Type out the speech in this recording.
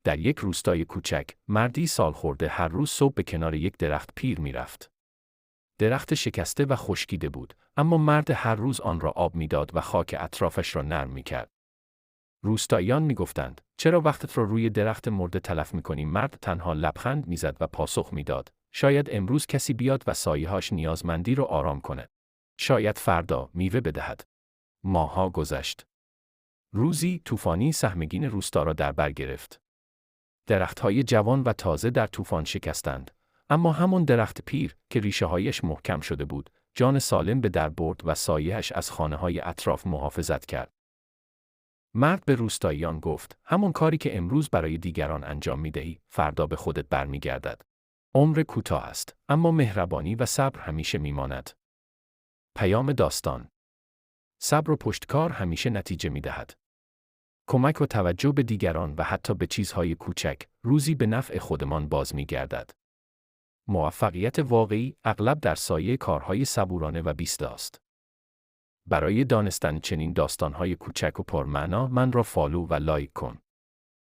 در یک روستای کوچک، مردی سالخورده هر روز صبح به کنار یک درخت پیر می‌رفت. درخت شکسته و خشکیده بود، اما مرد هر روز آن را آب می‌داد و خاک اطرافش را نرم می‌کرد. روستاییان می‌گفتند: چرا وقتت را روی درخت مرده تلف می‌کنی؟ مرد تنها لبخند می‌زد و پاسخ می‌داد: شاید امروز کسی بیاد و سایه‌هاش نیازمندی رو آرام کنه. شاید فردا میوه بدهد. ماه‌ها گذشت. روزی طوفانی سهمگین روستا را در بر گرفت. درخت‌های جوان و تازه در طوفان شکستند، اما همون درخت پیر که ریشه‌هایش محکم شده بود، جان سالم به در برد و سایه‌اش از خانه‌های اطراف محافظت کرد. مرد به روستاییان گفت: همون کاری که امروز برای دیگران انجام می‌دهی، فردا به خودت برمیگردد. عمر کوتاه است، اما مهربانی و صبر همیشه میماند. پیام داستان: صبر و پشتکار همیشه نتیجه می‌دهد. کمک و توجه به دیگران و حتی به چیزهای کوچک، روزی به نفع خودمان باز می‌گردد. موفقیت واقعی اغلب در سایه کارهای صبورانه و بیسته است. برای دانستن چنین داستان‌های کوچک و پرمعنا من را فالو و لایک کن.